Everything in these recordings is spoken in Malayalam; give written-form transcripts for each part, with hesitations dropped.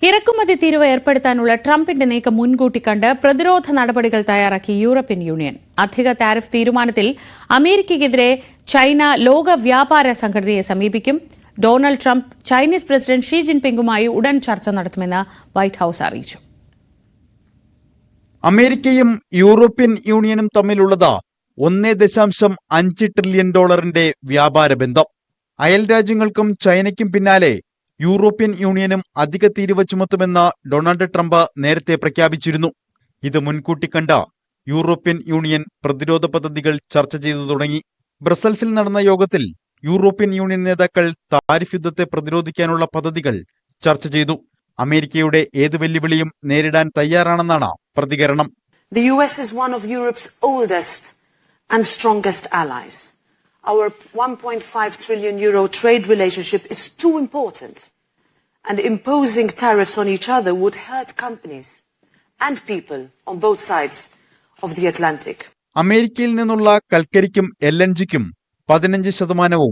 ഇറക്കുമതി തീരുവ ഏർപ്പെടുത്താനുള്ള ട്രംപിന്റെ നീക്കം മുൻകൂട്ടി കണ്ട് പ്രതിരോധ നടപടികൾ തയ്യാറാക്കി യൂറോപ്യൻ യൂണിയൻ. അധിക താരിഫ് തീരുമാനത്തിൽ അമേരിക്കയ്ക്കെതിരെ ചൈന ലോക വ്യാപാര സംഘടനയെ സമീപിക്കും. Donald Trump Chinese president Xi ജിൻപിങ്ങുമായി ഉടൻ ചർച്ച നടത്തുമെന്ന് വൈറ്റ് ഹൌസ് അറിയിച്ചു. അമേരിക്കയും യൂറോപ്യൻ യൂണിയനും തമ്മിലുള്ളത് $1.5 ട്രില്യൺ വ്യാപാര ബന്ധം. അയൽ രാജ്യങ്ങൾക്കും ചൈനയ്ക്കും പിന്നാലെ യൂറോപ്യൻ യൂണിയനും അധിക തീരുവ ചുമത്തുമെന്ന് ഡൊണാൾഡ് ട്രംപ് നേരത്തെ പ്രഖ്യാപിച്ചിരുന്നു. ഇത് മുൻകൂട്ടി കണ്ട യൂറോപ്യൻ യൂണിയൻ പ്രതിരോധ പദ്ധതികൾ ചർച്ച ചെയ്തു തുടങ്ങി. ബ്രസൽസിൽ നടന്ന യോഗത്തിൽ യൂറോപ്യൻ യൂണിയൻ നേതാക്കൾ താരിഫ് യുദ്ധത്തെ പ്രതിരോധിക്കാനുള്ള പദ്ധതികൾ ചർച്ച ചെയ്തു. അമേരിക്കയുടെ ഏത് വെല്ലുവിളിയും നേരിടാൻ തയ്യാറാണെന്നാണ് പ്രതികരണം. The US is one of Europe's oldest and strongest allies. Our €1.5 trillion trade relationship is too important, and imposing tariffs on each other would hurt companies and people on both sides of the Atlantic. അമേരിക്കയിൽ നിന്നുള്ള കൽക്കരിക്കും LNGക്കും 15%,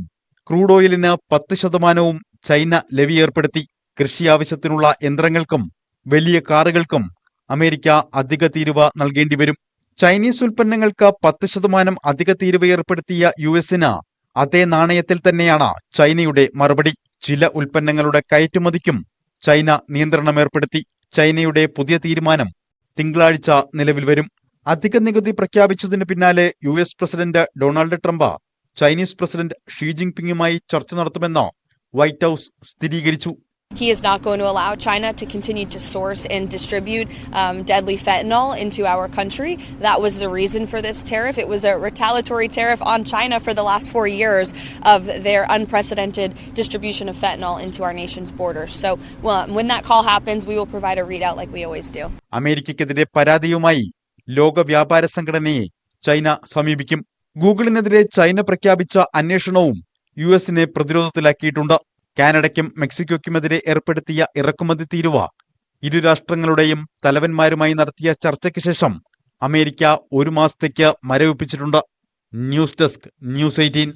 ക്രൂഡ് ഓയിലിന് 10% ചൈന ലെവി ഏർപ്പെടുത്തി. കൃഷി ആവശ്യത്തിനുള്ള യന്ത്രങ്ങൾക്കും വലിയ കാറുകൾക്കും അമേരിക്ക അധിക തീരുവ നൽകേണ്ടി വരും. ചൈനീസ് ഉൽപ്പന്നങ്ങൾക്ക് 10% അധിക തീരുവ ഏർപ്പെടുത്തിയ യുഎസിന് അതേ നാണയത്തിൽ തന്നെയാണ് ചൈനയുടെ മറുപടി. ചില ഉൽപ്പന്നങ്ങളുടെ കയറ്റുമതിക്കും ചൈന നിയന്ത്രണം ഏർപ്പെടുത്തി. ചൈനയുടെ പുതിയ തീരുമാനം തിങ്കളാഴ്ച നിലവിൽ വരും. അധിക നികുതി പ്രഖ്യാപിച്ചതിന് പിന്നാലെ US president Donald Trump Chinese president Xi ജിൻപിങ്ങുമായി ചർച്ച നടത്തുമെന്ന് വൈറ്റ് ഹൌസ് സ്ഥിരീകരിച്ചു. He is not going to allow China to continue to source and distribute deadly fentanyl into our country. That was the reason for this tariff. It was a retaliatory tariff on China for the last 4 years of their unprecedented distribution of fentanyl into our nation's borders. So when that call happens, we will provide a readout like we always do. അമേരിക്കയ്ക്കെതിരെ പരാതിയുമായി ലോക വ്യാപാര സംഘടനയെ ചൈന സമീപിക്കും. ഗൂഗിളിനെതിരെ ചൈന പ്രഖ്യാപിച്ച അന്വേഷണവും യുഎസിനെ പ്രതിരോധത്തിലാക്കിയിട്ടുണ്ട്. കാനഡയ്ക്കും മെക്സിക്കോയ്ക്കുമെതിരെ ഏർപ്പെടുത്തിയ ഇറക്കുമതി തീരുവ ഇരു രാഷ്ട്രങ്ങളുടെയും തലവന്മാരുമായി നടത്തിയ ചർച്ചയ്ക്ക് ശേഷം അമേരിക്ക 1 മാസത്തേക്ക് മരവിപ്പിച്ചിട്ടുണ്ട്. News desk, News 18.